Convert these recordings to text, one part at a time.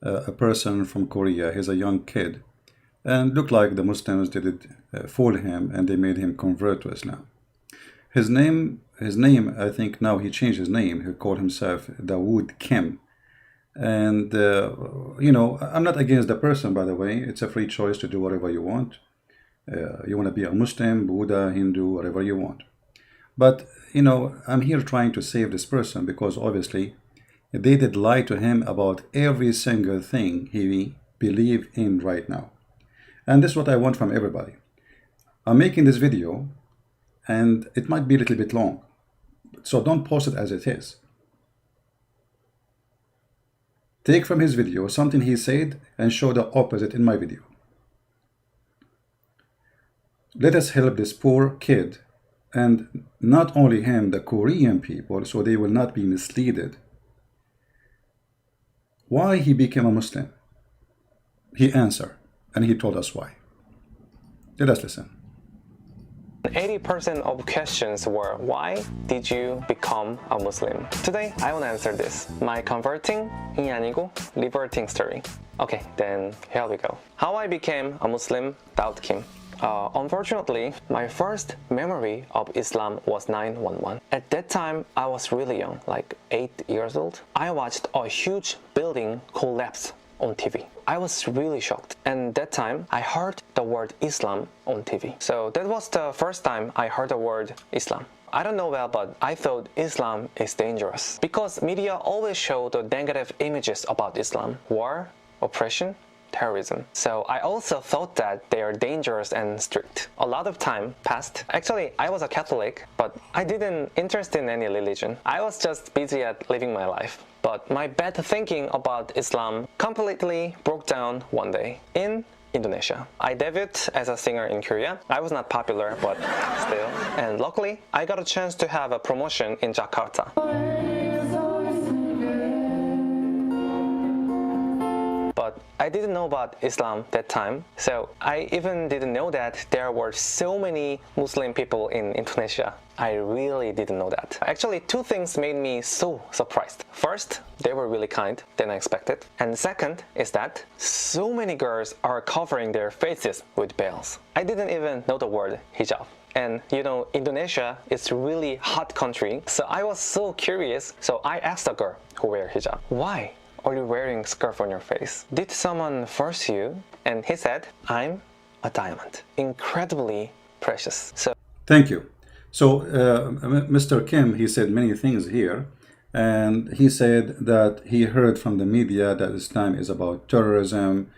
a person from Korea. He's a young kid, and looked like the Muslims did fool him, and they made him convert to Islam. His name, I think now he changed his name. He called himself Dawood Kim. And you know, I'm not against the person, by the way. It's a free choice to do whatever you want. You want to be a Muslim, Buddha, Hindu, whatever you want. But you know, I'm here trying to save this person, because obviously they did lie to him about every single thing he believes in right now. And this is what I want from everybody. I'm making this video, and it might be a little bit long, so don't post it as it is. Take from his video something he said and show the opposite in my video. Let us help this poor kid, and not only him, the Korean people, so they will not be misled. Why he became a Muslim? He answered, and he told us why. Let us listen. 80% of questions were, why did you become a Muslim? Today, I will answer this. My converting 이 아니고 reverting story. Okay, then here we go. How I became a Muslim, Dawood Kim. Unfortunately, my first memory of Islam was 9/11. At that time, I was really young, like 8 years old. I watched a huge building collapse on TV. I was really shocked, and that time I heard the word Islam on TV. So that was the first time I heard the word Islam. I don't know well, but I thought Islam is dangerous because media always show the negative images about Islam: war, oppression, terrorism. So I also thought that they are dangerous and strict. A lot of time passed. Actually, I was a Catholic, but I didn't interest in any religion. I was just busy at living my life. But my bad thinking about Islam completely broke down one day in Indonesia. I debuted as a singer in Korea. I was not popular, but still. And luckily, I got a chance to have a promotion in Jakarta. But I didn't know about Islam that time, so I even didn't know that there were so many Muslim people in Indonesia. I really didn't know that. Actually, two things made me so surprised. First, they were really kind than I expected. And second is that so many girls are covering their faces with veils. I didn't even know the word hijab. And you know, Indonesia is a really hot country, so I was so curious. So I asked a girl who wear hijab, why are you wearing scarf on your face? Did someone force you? And he said, I'm a diamond, incredibly precious. So thank you. So Mr. Kim, he said many things here, and he said that he heard from the media that Islam is about terrorism.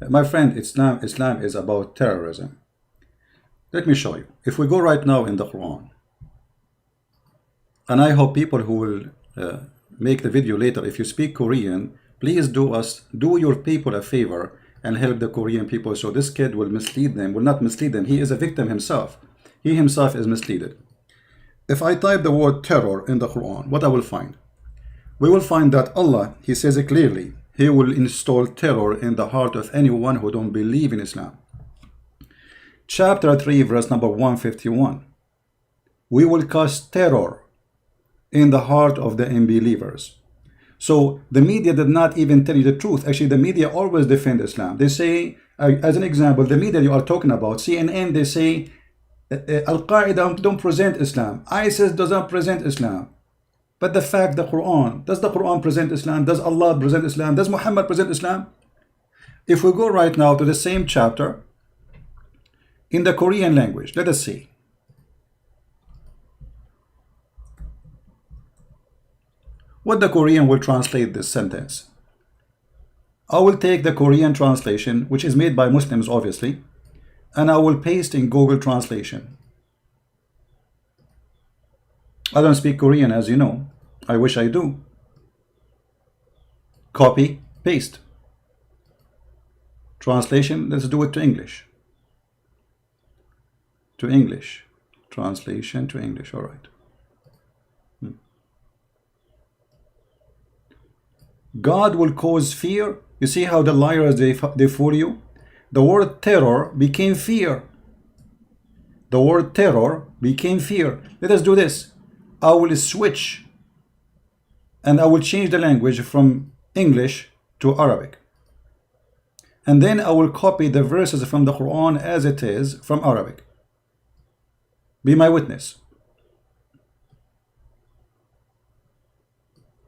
My friend, Islam is about terrorism. Let me show you. If we go right now in the Quran, and I hope people who will make the video later, if you speak Korean, please do your people a favor and help the Korean people, so this kid will not mislead them. He is a victim himself. He himself is misled. If I type the word terror in the Quran, what I will find? We will find that Allah, he says it clearly, he will install terror in the heart of anyone who don't believe in Islam. Chapter 3, verse number 151. We will cause terror in the heart of the unbelievers. So the media did not even tell you the truth. Actually, the media always defend Islam. They say, as an example, the media you are talking about, CNN, they say, Al-Qaeda don't present Islam. ISIS doesn't present Islam. But the fact, the Quran, does the Quran present Islam? Does Allah present Islam? Does Muhammad present Islam? If we go right now to the same chapter, in the Korean language, let us see. What the Korean will translate this sentence. I will take the Korean translation, which is made by Muslims, obviously, and I will paste in Google Translation. I don't speak Korean, as you know. I wish I do. Copy, paste. Translation, let's do it to English. To English. Translation to English, all right. God will cause fear. You see how the liars, they fool you? The word terror became fear. The word terror became fear. Let us do this. I will switch and I will change the language from English to Arabic. and then I will copy the verses from the Quran as it is from Arabic. Be my witness.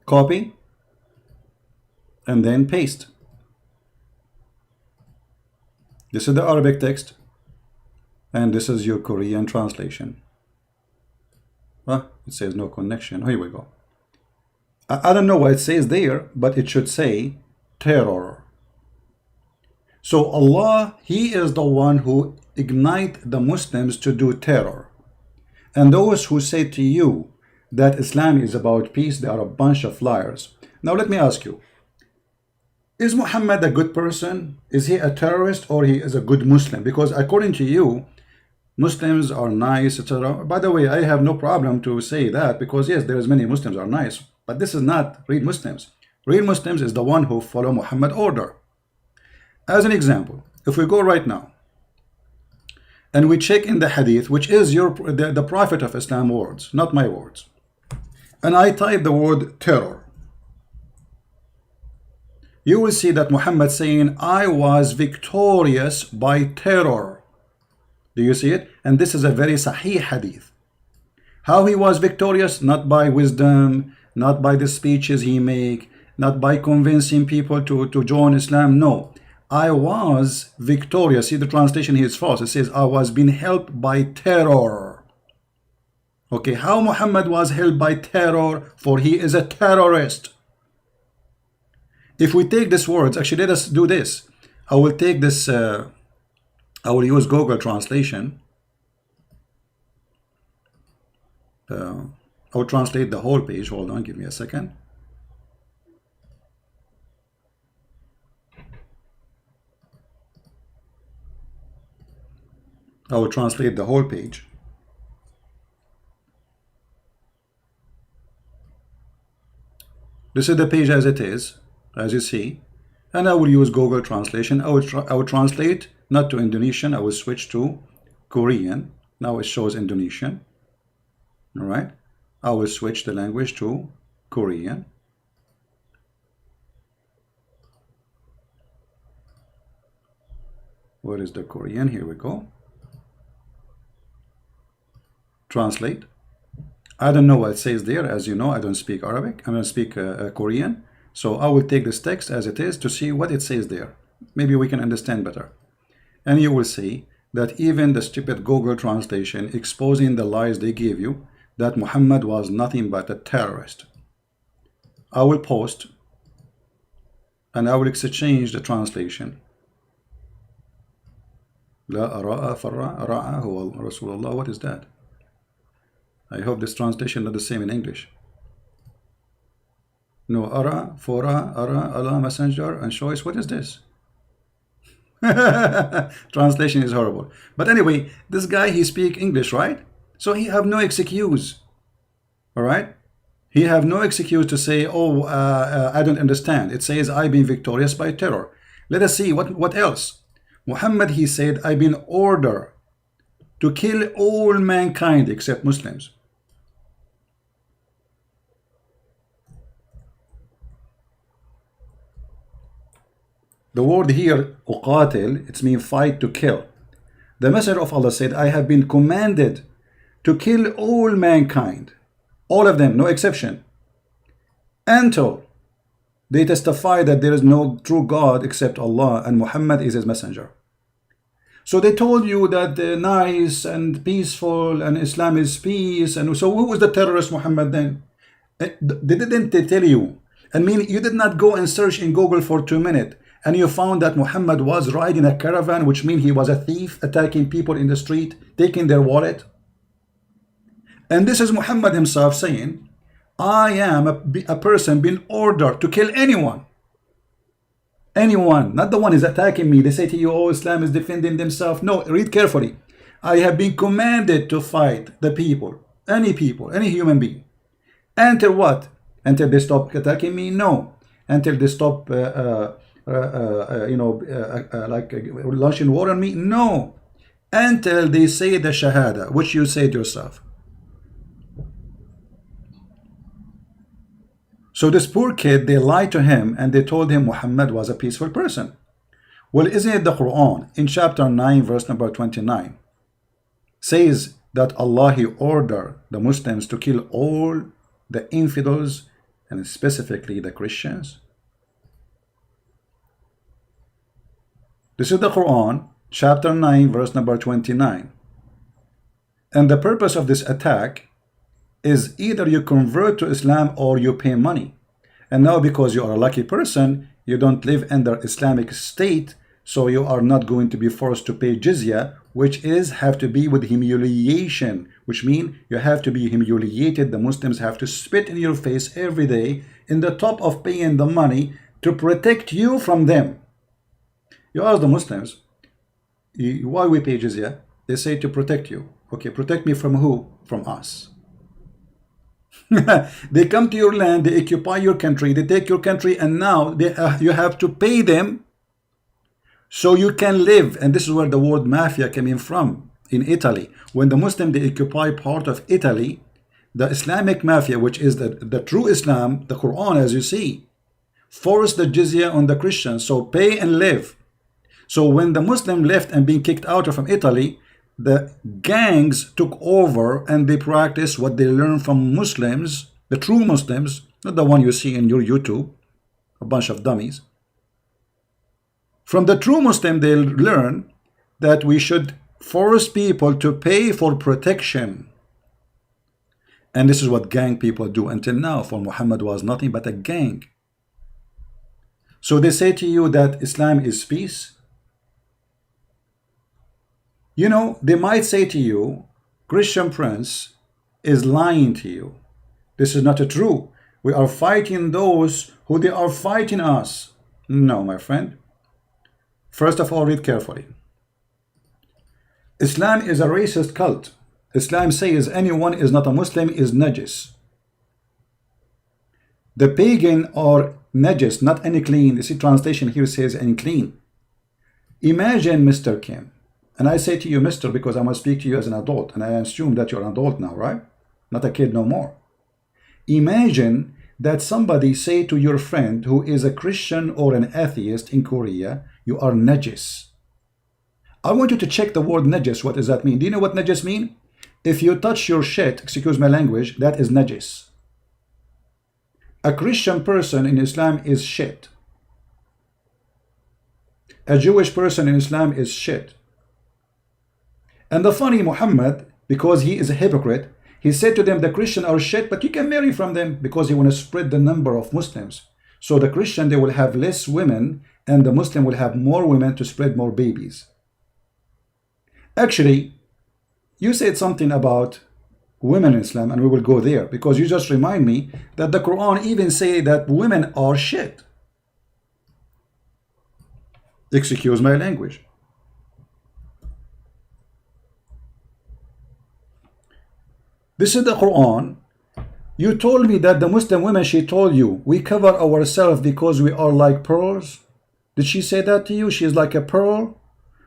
Copy and then paste. This is the Arabic text, and this is your Korean translation. Well, it says no connection. Here we go. I don't know what it says there, but it should say terror. So Allah, He is the one who ignite the Muslims to do terror. And those who say to you that Islam is about peace, they are a bunch of liars. Now let me ask you, is Muhammad a good person? Is he a terrorist, or he is a good Muslim? Because according to you, Muslims are nice, etc. By the way, I have no problem to say that, because yes, there is many Muslims are nice, but this is not real Muslims. Real Muslims is the one who follow Muhammad order. As an example, if we go right now and we check in the hadith, which is the Prophet of Islam words, not my words, and I type the word terror, you will see that Muhammad saying, I was victorious by terror. Do you see it? And this is a very sahih hadith. How he was victorious? Not by wisdom, not by the speeches he make, not by convincing people to join Islam. No, I was victorious. See, the translation here is false. It says, I was being helped by terror. Okay, how Muhammad was helped by terror? For he is a terrorist. If we take these words, actually let us do this. I will take this, I will use Google translation. I will translate the whole page. Hold on, give me a second. I will translate the whole page. This is the page as it is, as you see, and I will use Google translation. I will translate not to Indonesian. I will switch to Korean. Now it shows Indonesian. All right, I will switch the language to Korean. Where is the Korean? Here we go. Translate. I don't know what it says there. As you know, I don't speak Arabic. I don't speak Korean. So I will take this text as it is to see what it says there. Maybe we can understand better. And you will see that even the stupid Google translation exposing the lies they gave you, that Muhammad was nothing but a terrorist. I will post and I will exchange the translation. لا أراء فرع أراء هو رسول الله. What is that? I hope this translation is not the same in English. No, Ara, Fora, Ara, Allah, Messenger, and choice. What is this? Translation is horrible. But anyway, this guy, he speak English, right? So he have no excuse. All right? He have no excuse to say, oh, I don't understand. It says, I've been victorious by terror. Let us see what else. Muhammad, he said, I've been ordered to kill all mankind except Muslims. The word here, uqatil, it means fight, to kill. The Messenger of Allah said, I have been commanded to kill all mankind, all of them, no exception, until they testify that there is no true God except Allah and Muhammad is his messenger. So they told you that they're nice and peaceful and Islam is peace. And so who was the terrorist Muhammad then? They didn't tell you. I mean, you did not go and search in Google for 2 minutes and you found that Muhammad was riding a caravan, which means he was a thief, attacking people in the street, taking their wallet. And this is Muhammad himself saying, I am a person being ordered to kill anyone. Anyone, not the one who is attacking me. They say to you, oh, Islam is defending themselves. No, read carefully. I have been commanded to fight the people, any human being. Until what? Until they stop attacking me? No. Until they stop, launching war on me? No. Until they say the Shahada, which you say to yourself. So this poor kid, they lied to him and they told him Muhammad was a peaceful person. Well, isn't it the Quran in chapter 9 verse number 29 says that Allah, He ordered the Muslims to kill all the infidels and specifically the Christians? This is the Quran chapter 9 verse number 29. And the purpose of this attack is either you convert to Islam or you pay money. And now because you are a lucky person, you don't live under Islamic state, so you are not going to be forced to pay jizya, which is have to be with humiliation, which means you have to be humiliated. The Muslims have to spit in your face every day in the top of paying the money to protect you from them. You ask the Muslims, why we pay jizya? They say to protect you. Okay, protect me from who? From us. They come to your land, they occupy your country, they take your country, and now you have to pay them so you can live. And this is where the word mafia came in from, in Italy. When the Muslim, they occupy part of Italy, the Islamic mafia, which is the true Islam, the Quran, as you see, forced the jizya on the Christians, so pay and live. So when the Muslim left and being kicked out from Italy, the gangs took over and they practiced what they learned from Muslims, the true Muslims, not the one you see in your YouTube, a bunch of dummies. From the true Muslim, they learn that we should force people to pay for protection. And this is what gang people do until now. For Muhammad was nothing but a gang. So they say to you that Islam is peace. You know, they might say to you, Christian Prince is lying to you. This is not true. We are fighting those who they are fighting us. No, my friend. First of all, read carefully. Islam is a racist cult. Islam says anyone is not a Muslim is najis. The pagan or najis, not any clean. You see, translation here says unclean. Imagine Mr. Kim. And I say to you, Mr., because I must speak to you as an adult, and I assume that you're an adult now, right? Not a kid no more. Imagine that somebody say to your friend who is a Christian or an atheist in Korea, you are najis. I want you to check the word najis. What does that mean? Do you know what najis mean? If you touch your shit, excuse my language, that is najis. A Christian person in Islam is shit. A Jewish person in Islam is shit. And the funny Muhammad, because he is a hypocrite, he said to them, the Christians are shit, but you can marry from them because he want to spread the number of Muslims. So the Christian, they will have less women and the Muslim will have more women to spread more babies. Actually, you said something about women in Islam and we will go there because you just remind me that the Quran even say that women are shit. Excuse my language. This is the Quran. You told me that the Muslim women, she told you, we cover ourselves because we are like pearls. Did she say that to you? She is like a pearl?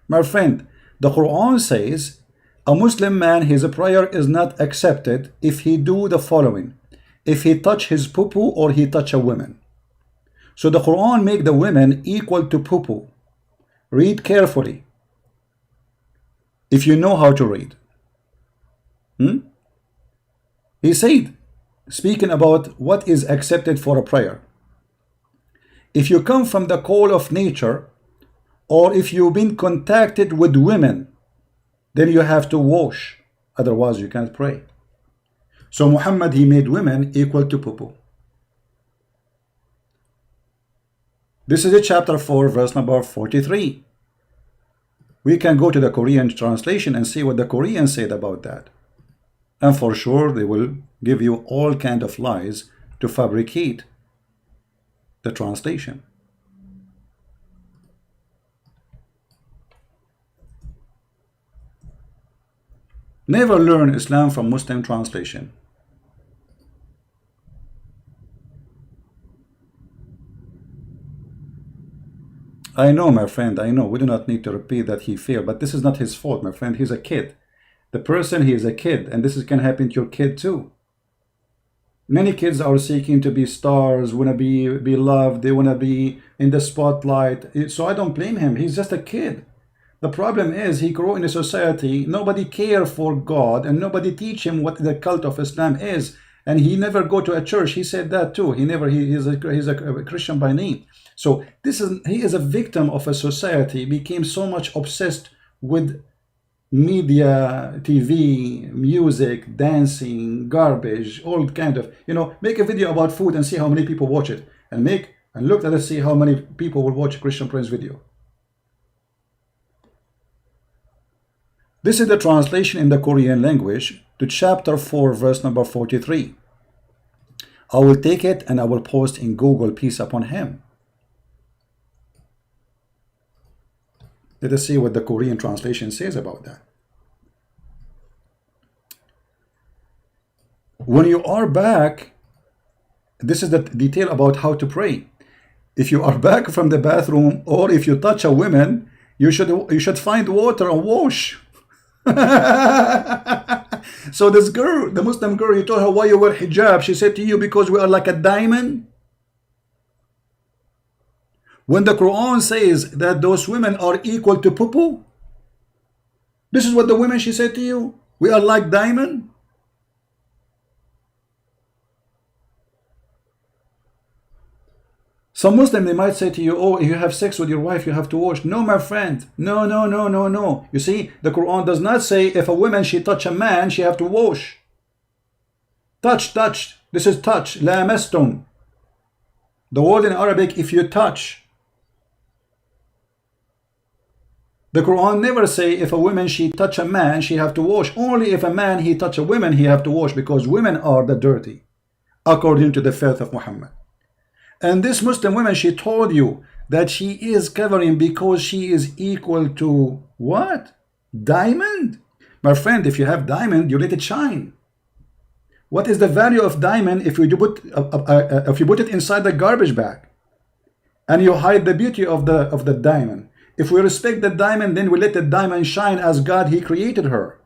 My friend, the Quran says, a Muslim man, his prayer is not accepted if he do the following. If he touch his poo-poo or he touch a woman. So the Quran make the women equal to poo-poo. Read carefully. If you know how to read. He said, speaking about what is accepted for a prayer. If you come from the call of nature, or if you've been contacted with women, then you have to wash. Otherwise, you can't pray. So Muhammad, he made women equal to poo-poo. This is chapter 4, verse number 43. We can go to the Korean translation and see what the Koreans said about that. And for sure, they will give you all kind of lies to fabricate the translation. Never learn Islam from Muslim translation. I know, my friend, I know. We do not need to repeat that he failed, but this is not his fault, my friend. He's a kid. The person, he is a kid, and this can happen to your kid too. Many kids are seeking to be stars, want to be loved, they want to be in the spotlight. So I don't blame him. He's just a kid. The problem is he grew in a society, nobody care for God, and nobody teach him what the cult of Islam is. And he never go to a church. He said that too. He's a Christian by name. So he is a victim of a society, became so much obsessed with media, TV, music, dancing, garbage, all kind of, make a video about food and see how many people watch it, and look at it, see how many people will watch Christian Prince video. This is the translation in the Korean language to chapter 4 verse number 43. I will take it and I will post in Google, peace upon him. Let us see what the Korean translation says about that. When you are back, this is the detail about how to pray. If you are back from the bathroom, or if you touch a woman, you should find water and wash. So this girl, the Muslim girl, you told her why you wear hijab. She said to you, because we are like a diamond. When the Quran says that those women are equal to poo-poo, this is what the women, she said to you, we are like diamond. Some Muslim, they might say to you, oh, if you have sex with your wife, you have to wash. No, my friend. No, no, no, no, no. You see, the Quran does not say if a woman, she touch a man, she have to wash. Touch. This is touch. Lamastum. The word in Arabic, if you touch. The Quran never say if a woman, she touch a man, she have to wash. Only if a man, he touch a woman, he have to wash, because women are the dirty, according to the faith of Muhammad. And this Muslim woman, she told you that she is covering because she is equal to what? Diamond? My friend, if you have diamond, you let it shine. What is the value of diamond if you put it inside the garbage bag and you hide the beauty of the diamond? If we respect the diamond, then we let the diamond shine as God, he created her,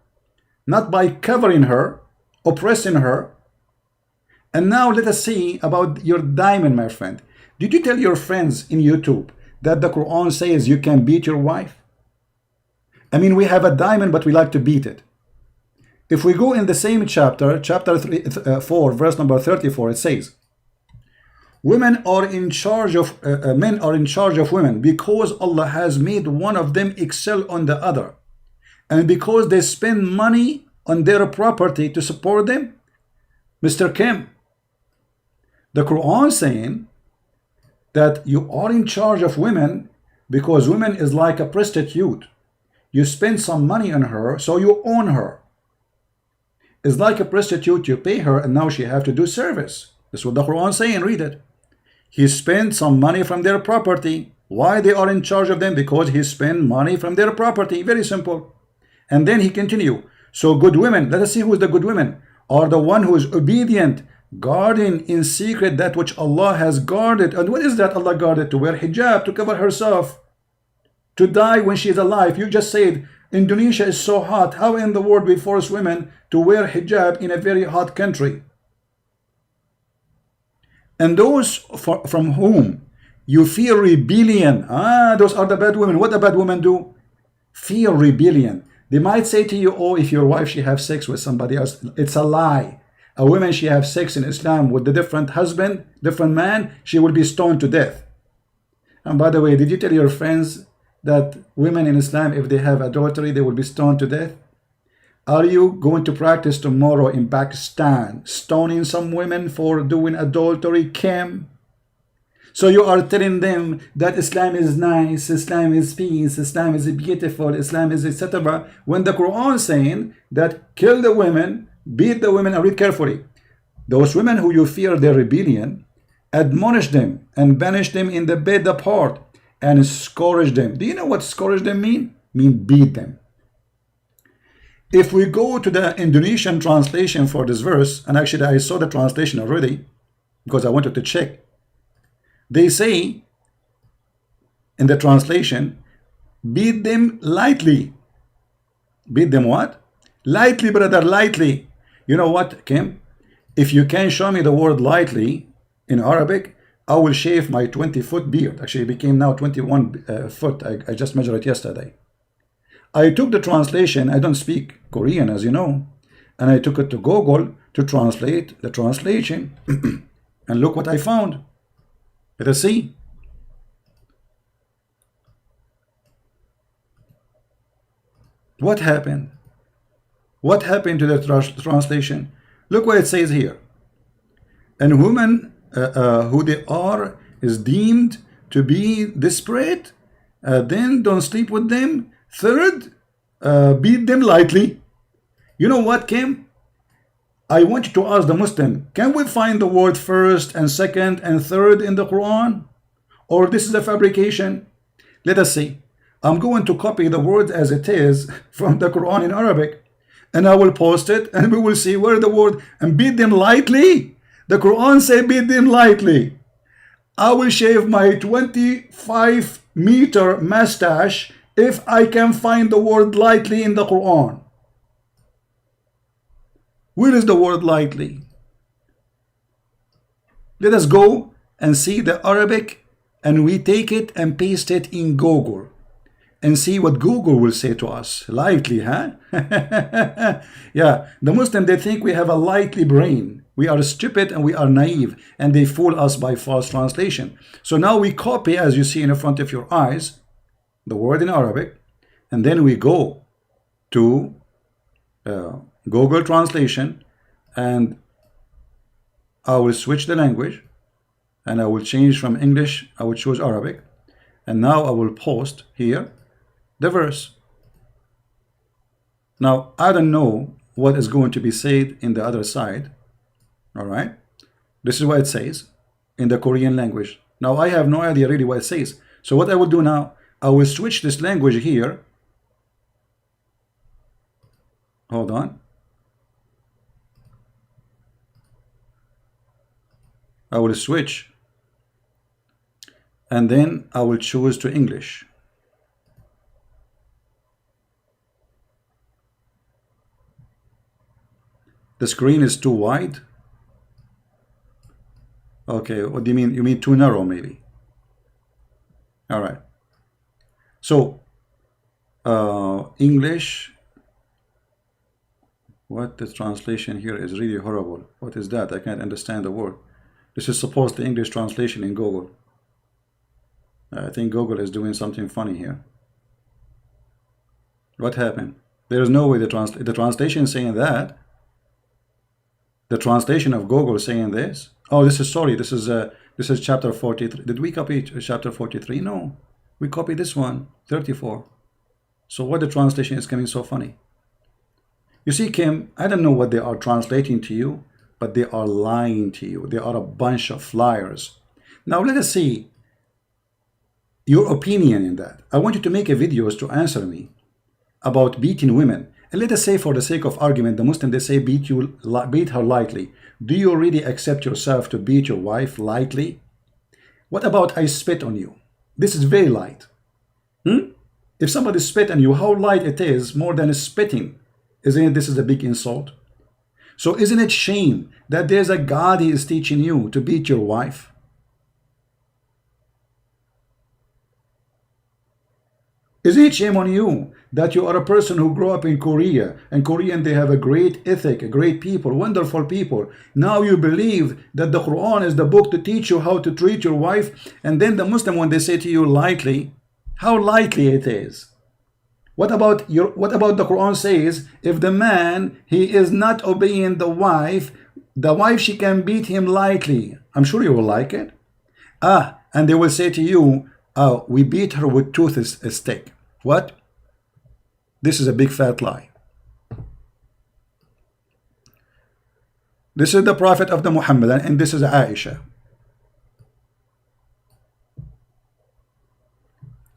not by covering her, oppressing her. And now let us see about your diamond, my friend. Did you tell your friends in YouTube that the Quran says you can beat your wife? I mean, we have a diamond, but we like to beat it. If we go in the same chapter 4, verse number 34, it says, women are in charge of, men are in charge of women because Allah has made one of them excel on the other. And because they spend money on their property to support them. Mr. Kim, the Quran saying that you are in charge of women because women is like a prostitute. You spend some money on her, so you own her. It's like a prostitute, you pay her and now she have to do service. That's what the Quran saying, read it. He spent some money from their property. Why they are in charge of them? Because he spent money from their property. Very simple. And then he continue. So good women, let us see who is the good women, are the one who is obedient, guarding in secret that which Allah has guarded. And what is that Allah guarded? To wear hijab, to cover herself, to die when she is alive. You just said Indonesia is so hot. How in the world we force women to wear hijab in a very hot country? And those from whom you fear rebellion, those are the bad women. What the bad women do? Fear rebellion. They might say to you, oh, if your wife, she have sex with somebody else, it's a lie. A woman, she have sex in Islam with a different husband, different man, she will be stoned to death. And by the way, did you tell your friends that women in Islam, if they have adultery, they will be stoned to death? Are you going to practice tomorrow in Pakistan stoning some women for doing adultery, Kim? So you are telling them that Islam is nice, Islam is peace, Islam is beautiful, Islam is etc. When the Quran is saying that kill the women, beat the women, and read carefully. Those women who you fear their rebellion, admonish them and banish them in the bed apart and scourge them. Do you know what scourge them mean? Mean beat them. If we go to the Indonesian translation for this verse, and actually I saw the translation already because I wanted to check. They say in the translation, beat them lightly. Beat them what? Lightly, brother, lightly. You know what, Kim? If you can show me the word lightly in Arabic, I will shave my 20-foot beard. Actually, it became now 21 foot. I just measured it yesterday. I took the translation. I don't speak Korean, as you know, and I took it to Google to translate the translation. And look what I found. Let us see. What happened? What happened to the translation? Look what it says here. And women who they are is deemed to be desperate. Then don't sleep with them. Third, beat them lightly. You know what, Kim? I want you to ask the Muslim, can we find the word first and second and third in the Quran? Or this is a fabrication? Let us see. I'm going to copy the word as it is from the Quran in Arabic, and I will post it, and we will see where the word, and beat them lightly. The Quran says beat them lightly. I will shave my 25-meter mustache if I can find the word lightly in the Quran. Where is the word lightly? Let us go and see the Arabic, and we take it and paste it in Google and see what Google will say to us. Lightly, huh? Yeah, the Muslim, they think we have a lightly brain. We are stupid and we are naive, and they fool us by false translation. So now we copy, as you see in front of your eyes, the word in Arabic, and then we go to Google Translation, and I will switch the language, and I will change from English. I will choose Arabic, and now I will post here the verse. Now I don't know what is going to be said in the other side. All right, this is what it says in the Korean language. Now I have no idea really what it says. So what I will do now, I will switch this language here. Hold on. I will switch, and then I will choose to English. The screen is too wide. Okay, what do you mean? You mean too narrow, maybe? All right. So, English. What the translation here is really horrible. What is that? I can't understand the word. This is supposed to English translation in Google. I think Google is doing something funny here. What happened? There is no way the translation is saying that. The translation of Google is saying this. Oh, this is this is chapter 43. Did we copy chapter 43? No, we copied this one, 34. So what the translation is coming so funny? You see, Kim, I don't know what they are translating to you, but they are lying to you. They are a bunch of liars. Now let us see your opinion in that. I want you to make a videos to answer me about beating women. And let us say, for the sake of argument, the Muslim, they say beat her lightly. Do you really accept yourself to beat your wife lightly? What about I spit on you? This is very light. If somebody spit on you, how light it is, more than spitting. Isn't it? This is a big insult. So isn't it shame that there's a God he is teaching you to beat your wife? Isn't it shame on you that you are a person who grew up in Korea, and Korean, they have a great ethic, great people, wonderful people. Now you believe that the Quran is the book to teach you how to treat your wife, and then the Muslim, when they say to you lightly, how lightly it is. What about the Quran says, if the man, he is not obeying the wife, she can beat him lightly. I'm sure you will like it. And they will say to you, oh, we beat her with toothstick. What? This is a big fat lie. This is the Prophet of the Muhammad, and this is Aisha.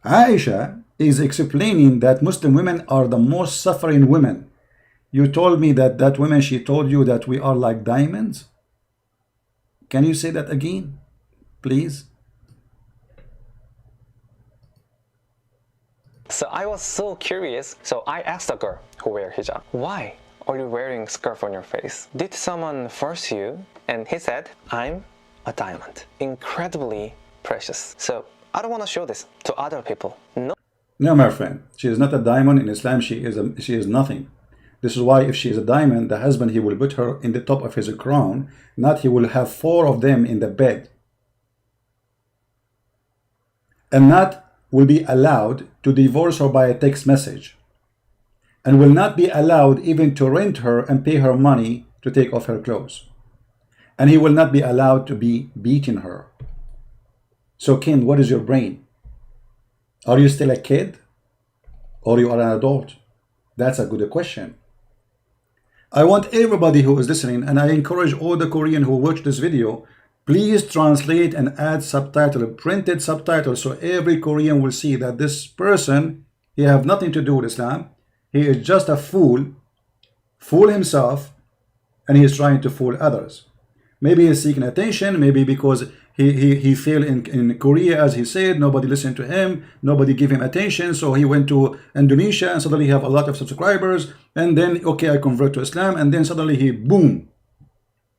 Aisha is explaining that Muslim women are the most suffering women. You told me that woman, she told you that we are like diamonds. Can you say that again, please? So I was so curious, so I asked a girl who wear hijab, why are you wearing scarf on your face? Did someone force you? And he said, I'm a diamond, incredibly precious. So I don't want to show this to other people. No, my friend, she is not a diamond. In Islam, she is nothing. This is why if she is a diamond, the husband, he will put her in the top of his crown, not he will have 4 of them in the bed. And not will be allowed to divorce her by a text message. And will not be allowed even to rent her and pay her money to take off her clothes. And he will not be allowed to be beating her. So Kim, what is your brain? Are you still a kid? Or you are an adult? That's a good question. I want everybody who is listening, and I encourage all the Korean who watch this video, please translate and add subtitle, printed subtitles, so every Korean will see that this person, he have nothing to do with Islam. He is just a fool himself, and he is trying to fool others. Maybe he's seeking attention, maybe because he failed in Korea, as he said, nobody listened to him, nobody gave him attention, so he went to Indonesia and suddenly he have a lot of subscribers, and then, okay, I convert to Islam, and then suddenly he, boom.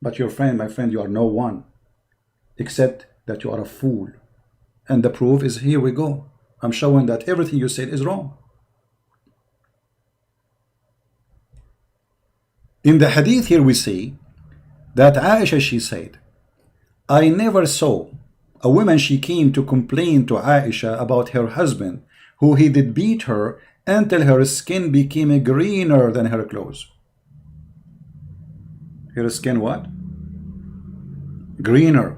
But your friend, my friend, you are no one, except that you are a fool. And the proof is, here we go. I'm showing that everything you said is wrong. In the hadith here we see that Aisha, she said, I never saw a woman, she came to complain to Aisha about her husband, who he did beat her until her skin became greener than her clothes. Her skin what? Greener.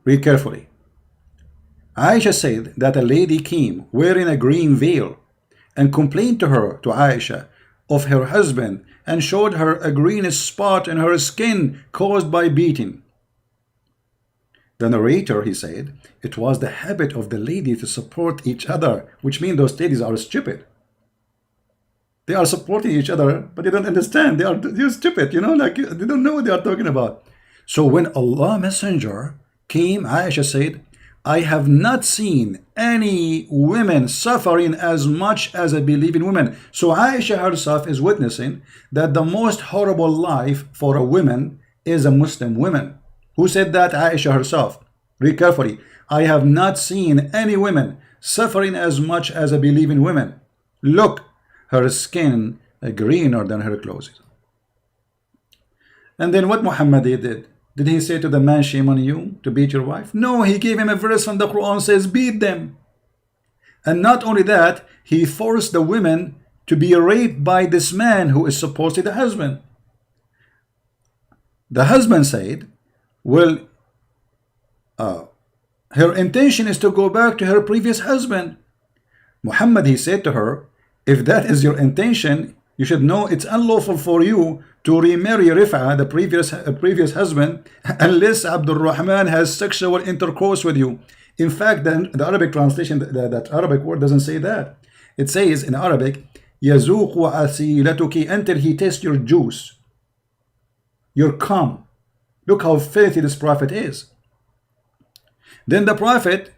Read carefully. Aisha said that a lady came wearing a green veil and complained to her, to Aisha, of her husband, and showed her a green spot in her skin caused by beating. The narrator, he said, it was the habit of the lady to support each other, which means those ladies are stupid. They are supporting each other, but they don't understand. They're stupid, you know, like they don't know what they are talking about. So when Allah Messenger came, Aisha said, I have not seen any women suffering as much as a believing woman. So Aisha herself is witnessing that the most horrible life for a woman is a Muslim woman. Who said that? Aisha herself. Read carefully. I have not seen any women suffering as much as a believing woman. Look, her skin greener than her clothes. And then what Muhammad did? Did he say to the man, shame on you to beat your wife? No, he gave him a verse from the Quran, says beat them. And not only that, he forced the women to be raped by this man who is supposedly the husband. The husband said, well, her intention is to go back to her previous husband. Muhammad, he said to her, if that is your intention, you should know it's unlawful for you to remarry Rif'a, the previous husband, unless Abdul Rahman has sexual intercourse with you. In fact, the Arabic translation, that Arabic word doesn't say that. It says in Arabic, يَزُوقُ عَسِيلَتُكِ, until he tastes your juice, your cum. Look how filthy this prophet is. Then the prophet,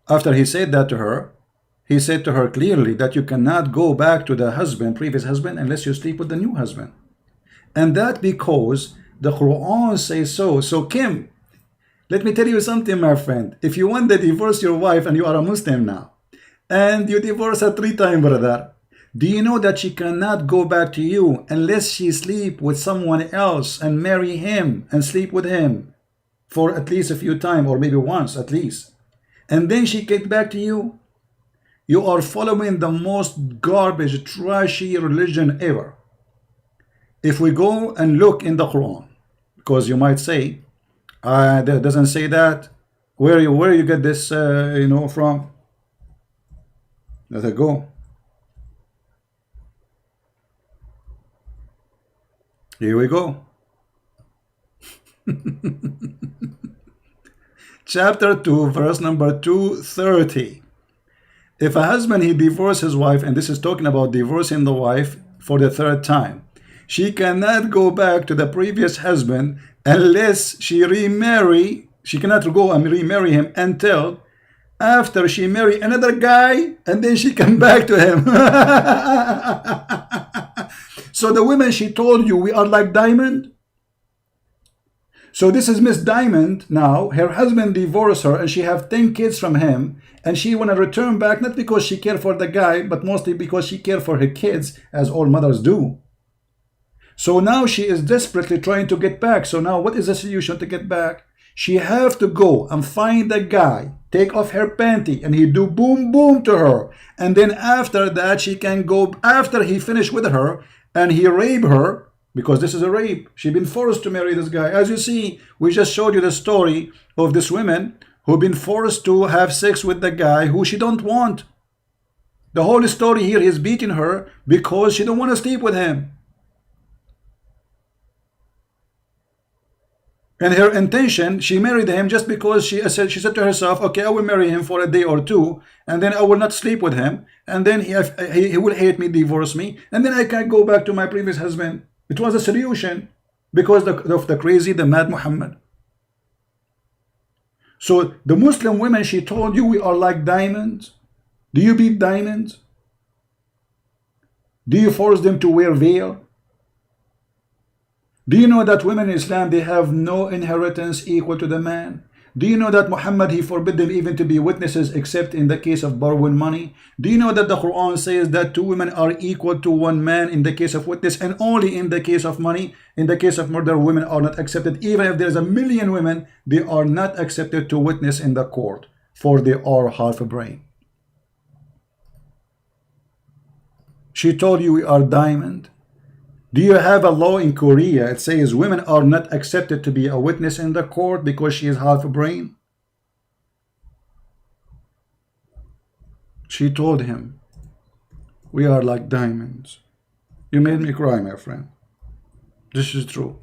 after he said that to her, he said to her clearly that you cannot go back to the husband, previous husband, unless you sleep with the new husband. And that because the Quran says so. So Kim, let me tell you something, my friend. If you want to divorce your wife and you are a Muslim now, and you divorce her 3 times, brother, do you know that she cannot go back to you unless she sleep with someone else and marry him and sleep with him for at least a few times, or maybe once at least, and then she get back to you? You are following the most garbage, trashy religion ever. If we go and look in the Quran, because you might say, that doesn't say that. Where you get this, from? Let it go. Here we go. Chapter 2, verse number 230. If a husband, he divorced his wife, and this is talking about divorcing the wife for the 3rd time, she cannot go back to the previous husband unless she remarry. She cannot go and remarry him until after she marry another guy, and then she come back to him. So the women, she told you, we are like diamond. So this is Miss Diamond now. Her husband divorced her and she have 10 kids from him. And she want to return back, not because she care for the guy, but mostly because she care for her kids, as all mothers do. So now she is desperately trying to get back. So now what is the solution to get back? She have to go and find the guy, take off her panty, and he do boom boom to her. And then after that, she can go, after he finished with her and he rape her, because this is a rape. She been forced to marry this guy. As you see, we just showed you the story of this woman who been forced to have sex with the guy who she don't want. The whole story here is beating her because she don't want to sleep with him. And her intention, she married him just because she said to herself, okay, I will marry him for a day or two, and then I will not sleep with him, and then he will hate me, divorce me, and then I can go back to my previous husband. It was a solution because of the crazy, the mad Muhammad. So the Muslim women, she told you, we are like diamonds. Do you beat diamonds? Do you force them to wear veil? Do you know that women in Islam, they have no inheritance equal to the man? Do you know that Muhammad, he forbid them even to be witnesses except in the case of borrowing money? Do you know that the Quran says that 2 women are equal to 1 man in the case of witness, and only in the case of money? In the case of murder, women are not accepted. Even if there's 1,000,000 women, they are not accepted to witness in the court, for they are half a brain. She told you we are diamond. Do you have a law in Korea? It says women are not accepted to be a witness in the court because she is half a brain. She told him, we are like diamonds. You made me cry, my friend. This is true.